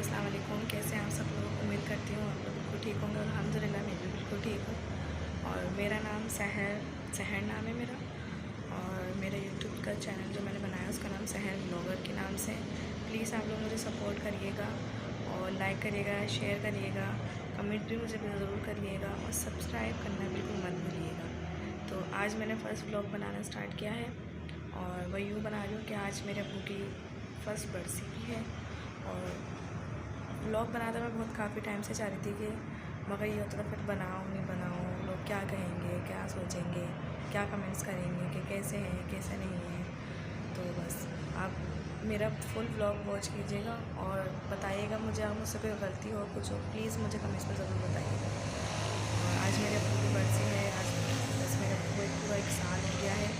अस्सलाम वालेकुम। कैसे हैं आप सब लोग? उम्मीद करती हूँ आप लोग बिल्कुल ठीक होंगे और अल्हम्दुलिल्लाह मैं भी बिल्कुल ठीक हूँ। और मेरा नाम सहर नाम है मेरा। और मेरे यूट्यूब का चैनल जो मैंने बनाया उसका नाम सहर व्लॉगर के नाम से। प्लीज़ आप लोग मुझे सपोर्ट करिएगा और लाइक करिएगा, शेयर करिएगा, कमेंट भी मुझे ज़रूर करिएगा और सब्सक्राइब करना बिल्कुल मत भूलिएगा। तो आज मैंने फ़र्स्ट व्लॉग बनाना स्टार्ट किया है और वह यूँ बना रही हूँ कि आज मेरे अब्बू की फ़र्स्ट बरसी भी है। और व्लॉग बनाता मैं बहुत काफ़ी टाइम से चाह रही थी कि मगर ये होता था फिर बनाऊँ नहीं बनाऊँ, लोग क्या कहेंगे, क्या सोचेंगे, क्या कमेंट्स करेंगे कि कैसे हैं कैसे नहीं है। तो बस आप मेरा फुल व्लॉग वॉच कीजिएगा और बताइएगा मुझे, अगर मुझसे कोई गलती हो कुछ हो प्लीज़ मुझे कमेंट्स में ज़रूर बताइएगा। और आज मेरे अब्बू की बरसी है, आज बस मेरे अब्बू को पूरा 1 साल हो गया है।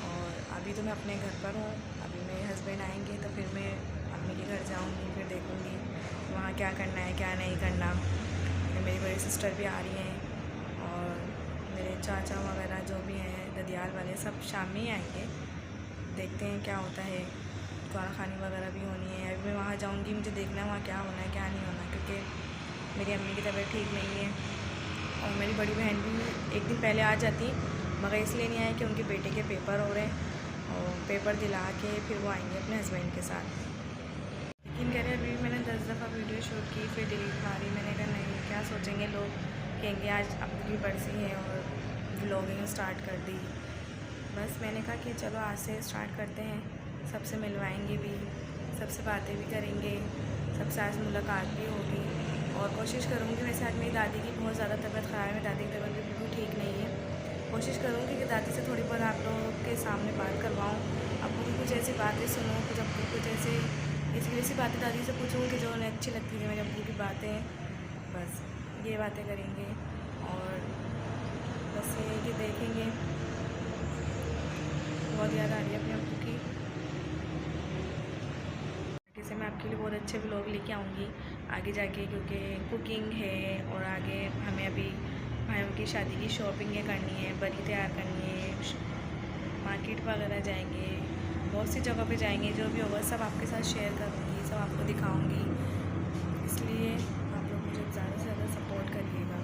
और अभी तो मैं अपने घर पर हूँ, अभी मेरे हस्बैंड आएंगे तो फिर मैं अम्मी के घर जाऊँगी, फिर देखूँगी वहाँ क्या करना है क्या नहीं करना। फिर मेरी बड़ी सिस्टर भी आ रही हैं और मेरे चाचा वगैरह जो भी हैं ददियाल वाले सब शाम में ही आएंगे। देखते हैं क्या होता है, खाना खानी वगैरह भी होनी है। अभी मैं वहाँ जाऊँगी, मुझे देखना है वहाँ क्या होना है क्या नहीं होना, क्योंकि मेरी अम्मी की तबीयत ठीक नहीं है। और मेरी बड़ी बहन भी 1 दिन पहले आ जाती मगर इसलिए नहीं आई कि उनके बेटे के पेपर हो रहे हैं और पेपर दिला के फिर वो आएंगे अपने हस्बैंड के साथ। लेकिन कह रहे अभी मैंने 10 दफ़ा वीडियो शूट की फिर डिलीट मारी। मैंने कहा नहीं, क्या सोचेंगे लोग, कहेंगे आज अपनी बरसी है और व्लॉगिंग स्टार्ट कर दी। बस मैंने कहा कि चलो आज से स्टार्ट करते हैं, सबसे मिलवाएंगे भी, सबसे बातें भी करेंगे, सबसे आज मुलाकात भी होगी। और कोशिश करूँगी, वैसे आज मेरी दादी की बहुत ज़्यादा तबीयत ख़राब है, मेरी दादी की तबीयत भी बिल्कुल ठीक नहीं है। कोशिश करूँगी कि दादी से थोड़ी बहुत आप लोगों के सामने बात करवाऊँ, अब्बू की कुछ ऐसी बातें सुनूँ, कुछ ऐसे ऐसी बातें दादी से पूछूँ कि जो उन्हें अच्छी लगती है मेरे अब्बू की बातें। बस ये बातें करेंगे और बस ये है कि देखेंगे। बहुत याद आ रही है अपने अब्बू की। जैसे मैं आपके लिए बहुत अच्छे व्लॉग लेके आऊँगी आगे जाके, क्योंकि कुकिंग है और आगे हमें अभी भाइयों की शादी की शॉपिंग करनी है, बरी तैयार करनी है, मार्केट वगैरह जाएंगे, बहुत सी जगह पे जाएंगे। जो भी होगा सब आपके साथ शेयर करूँगी, सब आपको दिखाऊँगी। इसलिए आप लोग मुझे ज़्यादा से ज़्यादा सपोर्ट करिएगा,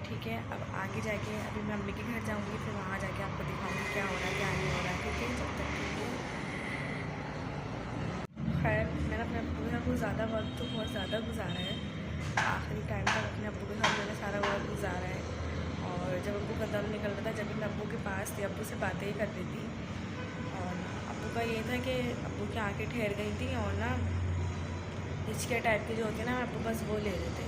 ठीक है। अब आगे जाके अभी मैं अम्मी के घर जाऊँगी, फिर वहाँ जाके आपको दिखाऊँगी क्या हो रहा है क्या नहीं हो रहा है, ठीक है। जब तक के लिए खैर मैंने अपने अब्बू के साथ बहुत ज़्यादा वक्त तो बहुत ज़्यादा गुजारा है, आखिरी टाइम तक अपने अब्बू के साथ मैंने सारा वक्त गुजारा है। और जब अब्बू का दम निकल रहा था, जब भी मैं अब्बू के पास थी, अब्बू से बातें ही कर रही थी। और अब्बू का ये था कि अब्बू की आँखें ठहर गई थी और ना हिचकिया टाइप की जो होती है ना, अब्बू बस वो ले रहे थे।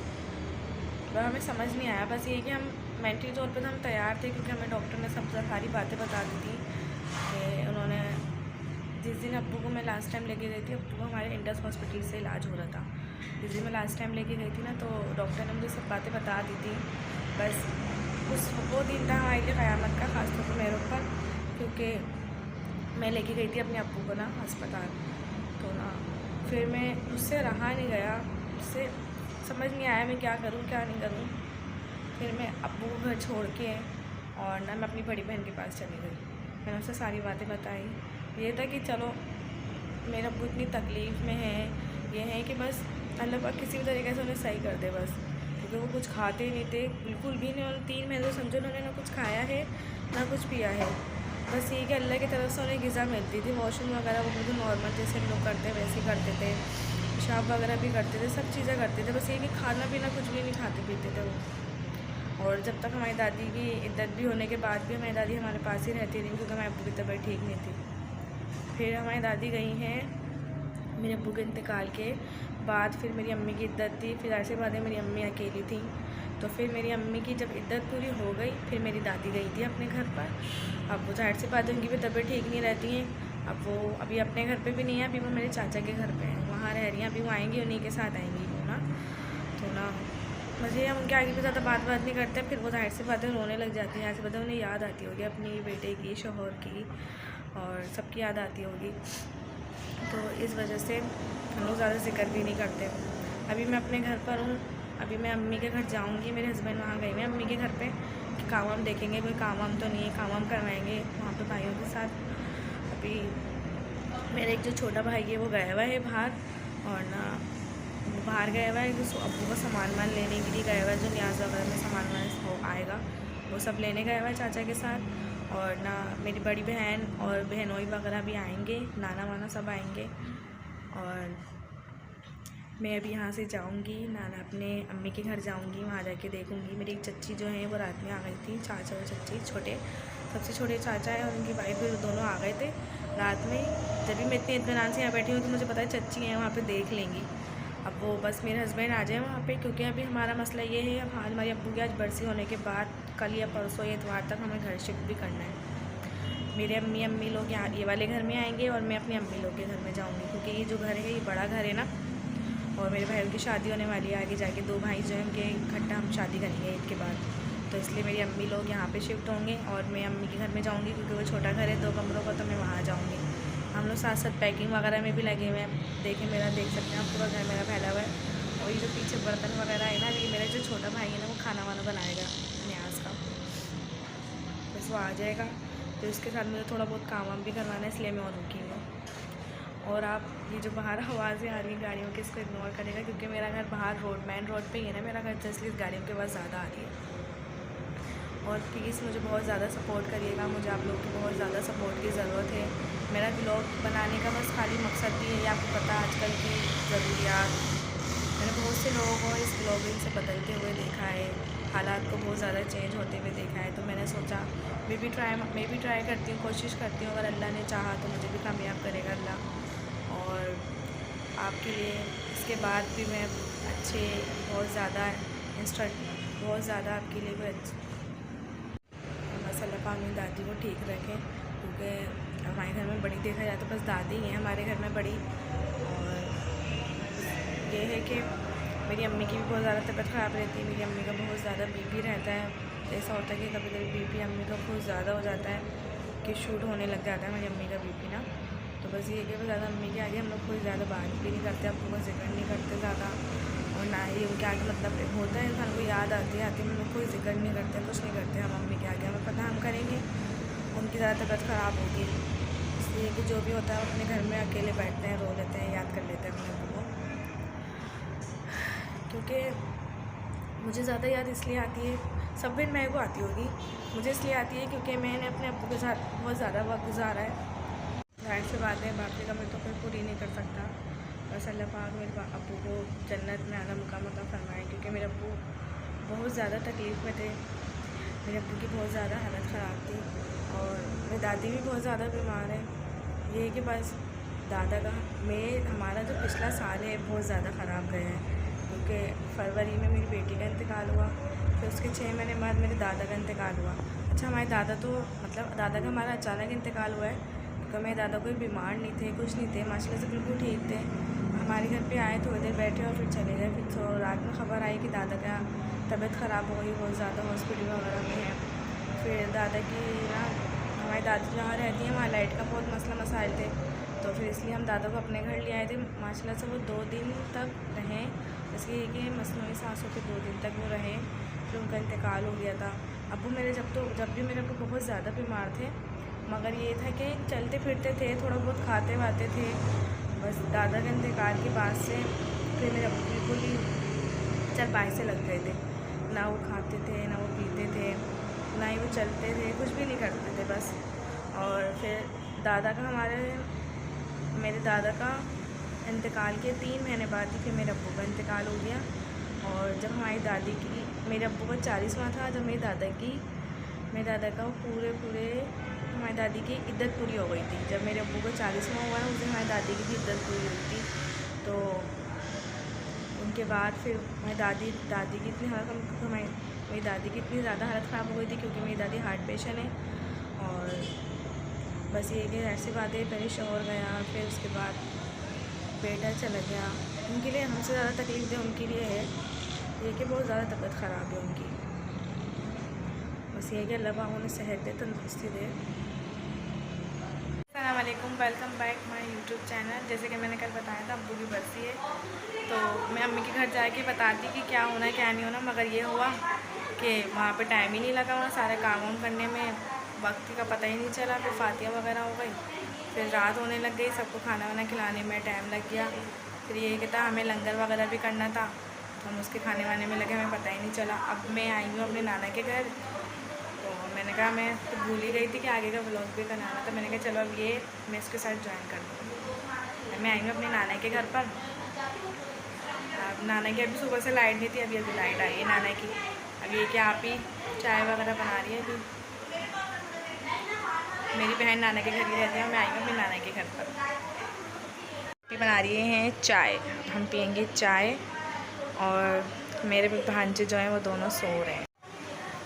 वह हमें समझ नहीं आया, बस ये कि हम मेंटली तौर पे तो हम तैयार थे, क्योंकि हमें डॉक्टर ने सब सारी बातें बता दी थी कि उन्होंने जिस दिन अब्बू को मैं लास्ट टाइम लेके गई थी, अब्बू को हमारे इंडस हॉस्पिटल से इलाज हो रहा था। जिस दिन मैं लास्ट टाइम लेके गई थी ना, तो डॉक्टर ने मुझे सब बातें बता दी थी। बस वो दिन था हमारे लिए क़यामत का, ख़ासतौर पर मेरे ऊपर, क्योंकि मैं लेके गई थी अपने अब्बू को ना अस्पताल। तो ना फिर मैं उससे रहा नहीं गया, उससे समझ नहीं आया मैं क्या करूँ क्या नहीं करूँ। फिर मैं अब्बू को घर छोड़ के और ना मैं अपनी बड़ी बहन के पास चली गई। मैंने उससे सारी बातें बताई। ये था कि चलो मेरा अब्बू इतनी तकलीफ़ में है, ये है कि बस अल्लाह पाक किसी भी तरीके से उन्हें सही कर दे बस, क्योंकि वो कुछ खाते नहीं थे बिल्कुल भी नहीं। उन्होंने 3 महीने समझो उन्होंने ना कुछ खाया है ना कुछ पिया है। बस ये कि अल्लाह की तरफ से उन्हें ग़िज़ा मिलती थी, वॉशरूम वगैरह वो बिल्कुल नॉर्मल जैसे लोग करते हैं वैसे ही करते थे, पेशाब वगैरह भी करते थे, सब चीज़ें करते थे। बस ये कि खाना पीना कुछ भी नहीं खाते पीते थे वो। और जब तक हमारी दादी की इद्दत भी होने के बाद भी हमारी दादी हमारे पास ही रहती रही, क्योंकि हमारे अब्बू की तबीयत ठीक नहीं थी। फिर हमारी दादी गई हैं मेरे अब्बू के इंतकाल के बाद, फिर मेरी अम्मी की इद्दत थी, फिर ऐसे बाद मेरी अम्मी अकेली थी। तो फिर मेरी अम्मी की जब इद्दत पूरी हो गई, फिर मेरी दादी गई थी अपने घर पर। अब वो ज़ाहिर सी बात है उनकी भी तबीयत ठीक नहीं रहती है। अब वो अभी अपने घर पे भी नहीं है, अभी वो मेरे चाचा के घर पे हैं, वहाँ रह रही हैं। अभी वो आएँगी, उन्हीं के साथ आएँगी वो ना। तो ना मुझे हम उनके आगे भी ज़्यादा बात नहीं करते, फिर वो ज़ाहिर सी बातें रोने लग जाती हैं। ऐसे बातें उन्हें याद आती होगी अपनी बेटे की, शौहर की, और सबकी याद आती होगी। तो इस वजह से हम लोग ज़्यादा ज़िक्र भी नहीं करते। अभी मैं अपने घर पर हूँ, अभी मैं अम्मी के घर जाऊँगी। मेरे हस्बैंड वहाँ गए हैं अम्मी के घर पे कि काम वाम देखेंगे, कोई काम वाम तो नहीं है, काम वाम करवाएंगे वहाँ पे भाइयों के साथ। अभी मेरा एक जो छोटा भाई है वो गया हुआ है बाहर, और ना बाहर गया हुआ है, तो अब्बू का सामान वामान लेने के लिए गया हुआ है, जो न्याज वगैरह में सामान वामान हो आएगा वो सब लेने गया हुआ है चाचा के साथ। और ना मेरी बड़ी बहन और बहनोई वगैरह भी आएंगे, नाना वाना सब आएंगे। और मैं अभी यहाँ से जाऊँगी नाना अपने अम्मी के घर जाऊँगी, वहाँ जाके देखूँगी। मेरी एक चच्ची जो है वो रात में आ गई थी, चाचा और चच्ची छोटे, सबसे छोटे चाचा है और उनकी वाइफ भी दोनों आ गए थे रात में। जब भी मैं इतने इत्मीनान से यहाँ बैठी हूँ तो मुझे पता है चच्ची हैं वहाँ पे देख लेंगी। अब वो बस मेरे हस्बैंड आ जाए वहाँ पे, क्योंकि अभी हमारा मसला ये है, अब हमारे अब्बू की आज बरसी होने के बाद कल या परसों या इतवार तक हमें घर शिफ्ट भी करना है। मेरे अम्मी लोग यहाँ ये वाले घर में आएंगे और मैं अपने अम्मी लोग के घर में जाऊँगी, क्योंकि ये जो घर है ये बड़ा घर है ना, और मेरे भाइयों की शादी होने वाली है आगे जाके। 2 भाई जो हैं उनके इकट्ठा हम शादी करेंगे ईद के बाद, तो इसलिए मेरी अम्मी लोग यहाँ पे शिफ्ट होंगे और मैं अम्मी के घर में जाऊँगी, क्योंकि वो छोटा घर है 2 कमरों का, तो मैं वहाँ जाऊँगी। हम लोग साथ साथ पैकिंग वगैरह में भी लगे हुए हैं। देखें मेरा, देख सकते हैं आप, पूरा घर मेरा फैला हुआ है। और ये जो पीछे बर्तन वगैरह है ना, ये मेरा जो छोटा भाई है ना वो खाना वाना बनाएगा न्याज का, बस वो आ जाएगा। तो इसके साथ मुझे थोड़ा बहुत काम वाम भी करवाना है, इसलिए मैं और रुकी हूँ। और आप ये जो बाहर आवाज़ें आ रही हैं गाड़ियों की, इसको इग्नोर करेगा, क्योंकि मेरा घर बाहर मेन रोड पे ही है ना मेरा घर, तो इसलिए गाड़ियों की आवाज़ ज़्यादा आ रही है। और प्लीज़ मुझे बहुत ज़्यादा सपोर्ट करिएगा, मुझे आप लोग की बहुत ज़्यादा सपोर्ट की ज़रूरत है। मेरा ब्लॉग बनाने का बस खाली मकसद भी है, आपको पता आजकल की ज़रूरियात, मैंने बहुत से लोगों को इस ब्लॉगिंग से बदलते हुए देखा है, हालात को बहुत ज़्यादा चेंज होते हुए देखा है। तो मैंने सोचा मैं भी ट्राई करती हूँ, कोशिश करती हूँ, अगर अल्लाह ने चाहा तो मुझे भी कामयाब करेगा अल्लाह। और आपके लिए इसके बाद भी मैं अच्छे बहुत ज़्यादा आपके लिए कोई अच्छे बस अल्लाह पाक मेरी दादी को ठीक रखें, क्योंकि हमारे घर में बड़ी देखा जाए तो बस दादी ही हैं हमारे घर में बड़ी। और ये है कि मेरी अम्मी की भी बहुत ज़्यादा तबीयत ख़राब रहती है, मेरी अम्मी का बहुत ज़्यादा बीपी रहता है। ऐसा होता है कि कभी कभी बीपी अम्मी का बहुत ज़्यादा हो जाता है कि शूट होने लग जाता है मेरी अम्मी का बीपी ना। तो बस ये कि ज़्यादा अम्मी के आगे हम लोग कोई ज़्यादा बात भी नहीं करते, आपको कोई जिक्र नहीं करते ज़्यादा, और ना ही उनके आगे मतलब होता है इंसान को याद आती है हम लोग कोई जिक्र नहीं करते, कुछ नहीं करते हम अम्मी के आगे। हमें पता हम करेंगे, उनकी ज़्यादा तबीयत ख़राब होगी, इसलिए कि जो भी होता है अपने घर में अकेले बैठते हैं, रो लेते हैं, याद कर लेते हैं अपने अब्बू को। क्योंकि मुझे ज़्यादा याद इसलिए आती है, सब दिन मेरे को आती होगी, मुझे इसलिए आती है क्योंकि मैंने अपने अब्बू के साथ बहुत ज़्यादा वक्त गुजारा है। जाहिर सी बात है, बाकी का मैं तो कोई पूरी नहीं कर सकता, बस अल्लाह पाक मेरे अब्बू को जन्नत में आला मुकाम अता फरमाए, क्योंकि मेरे अब्बू बहुत ज़्यादा तकलीफ़ में थे। मेरे अब्बू की बहुत ज़्यादा हालत ख़राब थी और मेरी दादी भी बहुत ज़्यादा बीमार है। ये है कि बस दादा का हमारा जो पिछला साल है बहुत ज़्यादा ख़राब गया है, क्योंकि फरवरी में मेरी बेटी का इंतकाल हुआ, फिर उसके 6 महीने बाद मेरे दादा का इंतकाल हुआ। अच्छा, हमारे दादा तो मतलब दादा का हमारा अचानक इंतकाल हुआ है, क्योंकि मेरे दादा कोई बीमार नहीं थे, कुछ नहीं थे, माशाल्लाह से बिल्कुल ठीक थे। हमारे घर पे आए, थोड़ी देर बैठे और फिर चले गए। फिर तो रात में ख़बर आई कि दादा का तबीयत ख़राब हो गई, बहुत ज़्यादा हॉस्पिटल वगैरह में है। फिर दादा की ना, हमारी दादी जहाँ रहती हैं वहाँ लाइट का बहुत मसाइल थे, तो फिर इसलिए हम दादा को अपने घर ले आए थे। माशाल्लाह से वो 2 दिन तक रहें, इसलिए कि मसनूई सांसों के 2 दिन तक वो रहे, फिर उनका इंतकाल हो गया था। अब्बू मेरे जब भी मेरे अब्बू बहुत ज़्यादा बीमार थे, मगर ये था कि चलते फिरते थे, थोड़ा बहुत खाते वाते थे। बस दादा के इंतकाल के बाद से फिर मेरे अब्बू बिल्कुल ही चरपाई से लग गए थे, ना वो खाते थे, ना वो पीते थे, ना ही वो चलते थे, कुछ भी नहीं करते थे बस। और फिर मेरे दादा का इंतकाल के 3 महीने बाद ही फिर मेरे अब्बू का इंतकाल हो गया। और जब हमारी दादी की, मेरे अब्बू का 40वां था, जब मेरे दादा का पूरे हमारी दादी की इद्दत पूरी हो गई थी। जब मेरे अब्बू का 40वां हुआ है उस दिन हमारी दादी की भी इद्दत पूरी हुई थी। तो उनके बाद फिर हमारी दादी की इतनी हालत, मेरी दादी की इतनी ज़्यादा हालत ख़राब हो गई थी, क्योंकि मेरी दादी हार्ट पेशेंट है। और बस ये कि ऐसी बात है, पहले शौहर गया, फिर उसके बाद बेटा चला गया। उनके लिए हमसे ज़्यादा तकलीफ़ दे उनके लिए है ये कि बहुत ज़्यादा तबीयत ख़राब है उनकी। बस ये कि अल्लाह पाक उन्हें सेहत दे, तंदुरुस्ती दे। अस्सलाम वालेकुम, welcome back my YouTube channel. जैसे कि मैंने कल बताया था अब्बू की बरसी है, तो मैं अम्मी के घर जाके बताती कि क्या होना क्या नहीं होना, मगर ये हुआ कि वहाँ पे टाइम ही नहीं लगा, वहाँ सारे काम वाम करने में वक्त का पता ही नहीं चला। फिर फातिया वगैरह हो गई, फिर रात होने लग गई, सबको खाना वाना खिलाने में टाइम लग गया। फिर ये कहता हमें लंगर वगैरह भी करना था, तो हम उसके खाने वाने में लगे, हमें पता ही नहीं चला। अब मैं आई हूँ अपने नाना के घर, तो मैंने कहा मैं तो भूल ही गई थी कि आगे का व्लॉग भी बनाना था। मैंने कहा चलो अब ये मैं इसके साथ ज्वाइन कर दूँ। मैं आई हूँ अपने नाना के घर पर। अब नाना की अभी सुबह से लाइट नहीं थी, अभी अभी लाइट आई है नाना की। अब ये क्या आप ही चाय वगैरह बना रही है। अभी मेरी बहन नाना के घर ही रहती है, मैं आई हूँ अपने नाना के घर पर। अभी बना रही हैं चाय, हम पियेंगे चाय। और मेरे भांजे जो हैं वो दोनों सो रहे हैं।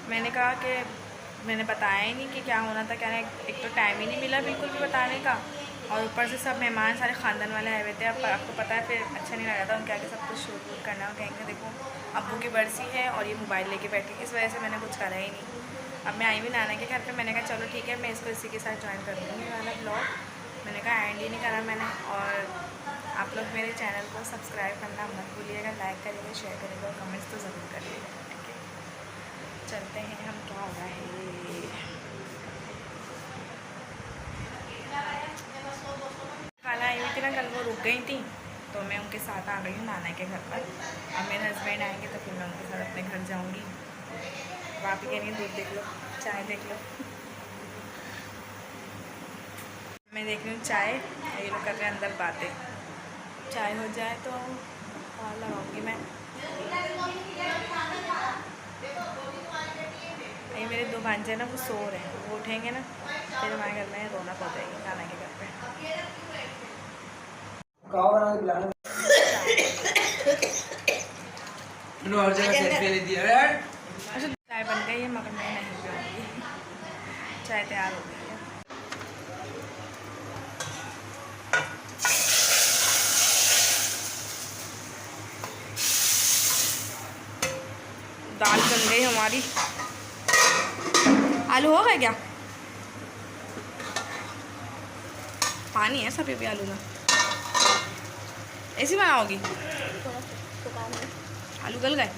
मैंने कहा कि मैंने बताया ही नहीं कि क्या होना था क्या नहीं। एक तो टाइम ही नहीं मिला बिल्कुल भी बताने का, और ऊपर से सब मेहमान सारे ख़ानदान वाले आए हुए थे। अब आपको पता है फिर अच्छा नहीं लग रहा था उनके आगे सब कुछ शूट वूट करना। और कहेंगे देखो अब्बू की बरसी है और ये मोबाइल लेके बैठी, इस वजह से मैंने कुछ करा ही नहीं। अब मैं आई हुई नाना के घर पे, मैंने कहा चलो ठीक है मैं इसको इसी के साथ ज्वाइन कर लूँगी वाला ब्लॉग। मैंने कहा एंड ही नहीं करा मैंने। और आप लोग मेरे चैनल को सब्सक्राइब करना मत भूलिएगा, लाइक करिएगा, शेयर करिएगा और कमेंट्स तो ज़रूर करिएगा। ठीक है, चलते हैं हम। क्या हो रहा है? खाना आई हुई थी ना कल, वो रुक गई थी, तो मैं उनके साथ आ गई हूँ नाना के घर पर। अब मेरे हस्बैंड आएंगे तो फिर मैं उनके साथ अपने घर जाऊँगी। आप ही कह रही हैं दूध देख लो, चाय देख लो। मैं देख रही हूँ चाय, ये लोग कर रहे हैं अंदर बातें। चाय हो जाए तो और लगाऊंगी मैं। ये मेरे दो भांजे हैं ना, वो सो रहे हैं, वो उठेंगे ना फिर हमारे घर में रौनक हो जाएगी नाना के घर पे। अच्छा चाय बन गई है मगर मैं नहीं पीऊँगी। चाय तैयार हो गई है। दाल बन गई हमारी। आलू हो गए क्या? पानी है सब भी आलू में। ऐसी बनाओगी? आलू गल गए?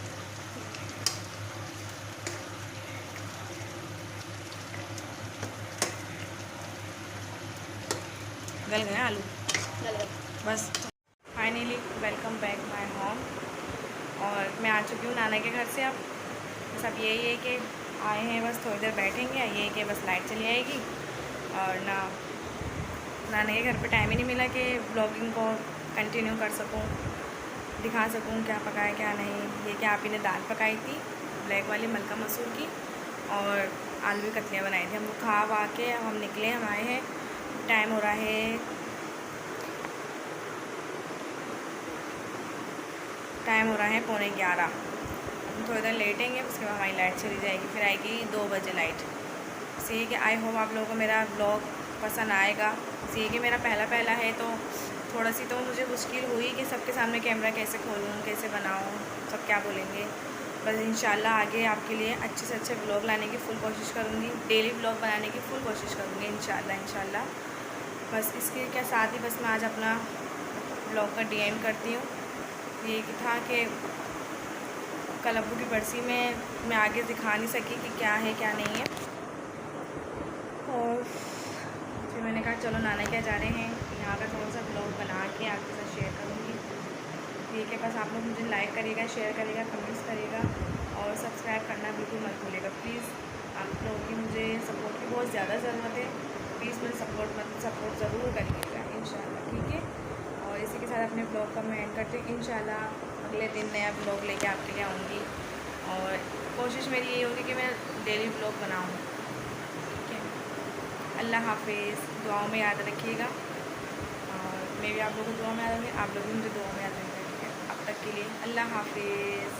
गल गए आलू? बस finally welcome back my home. और मैं आ चुकी हूँ नाना के घर से। अब बस अब यही है कि आए हैं, बस थोड़ी देर बैठेंगे। ये है कि बस लाइट चली आएगी और ना नाना के घर पे टाइम ही नहीं मिला कि ब्लॉगिंग को कंटिन्यू कर सकूँ, दिखा सकूँ क्या पकाया क्या नहीं। ये कि आप ही ने दाल पकाई थी ब्लैक वाली मलका मसूर की, और आलू की कतलियाँ बनाई थी। हम लोग खा वा के हम निकले, हम आए हैं। टाइम हो रहा है, टाइम हो रहा है 11:15। हम थोड़ी देर लेटेंगे, उसके बाद हमारी लाइट चली जाएगी, फिर आएगी 2 बजे लाइट। इसलिए कि आई होप आप लोगों को मेरा ब्लॉग पसंद आएगा। इसलिए कि मेरा पहला है तो थोड़ा सी तो मुझे मुश्किल हुई कि सबके सामने कैमरा कैसे खोलूँ, कैसे बनाऊँ, सब क्या बोलेंगे। बस इंशाल्लाह आगे आपके लिए अच्छे से अच्छे ब्लॉग लाने की फुल कोशिश करूँगी, डेली ब्लॉग बनाने की फुल कोशिश करूँगी इंशाल्लाह। बस इसके क्या साथ ही बस मैं आज अपना ब्लॉग का एंड करती हूँ। ये था कि कल अब्बू की बरसी में मैं आगे दिखा नहीं सकी कि क्या है क्या नहीं है, और फिर मैंने कहा चलो नाना क्या जा रहे हैं, यहाँ का थोड़ा सा ब्लॉग बना के आपके साथ शेयर करूँगी। ठीक है, बस आप लोग मुझे लाइक करिएगा, शेयर करिएगा, कमेंट्स करिएगा और सब्सक्राइब करना बिल्कुल मत भूलिएगा प्लीज़। आप लोगों की मुझे सपोर्ट की बहुत ज़्यादा ज़रूरत है, प्लीज़ मुझे सपोर्ट ज़रूर करिएगा इंशाल्लाह। ठीक है, और इसी के साथ अपने ब्लॉग का मैं एंड करती हूँ। इंशाल्लाह अगले दिन नया ब्लॉग लेके आपके लिए आऊँगी, और कोशिश मेरी यही होगी कि मैं डेली ब्लॉग बनाऊँ। ठीक है, अल्लाह हाफिज़। दुआओं में याद रखिएगा, और मैं भी आप लोगों को दुआ में याद रखूँगी, आप लोग भी मुझे दुआ में याद रखिएगा। ठीक है, अब तक के लिए अल्लाह हाफिज़।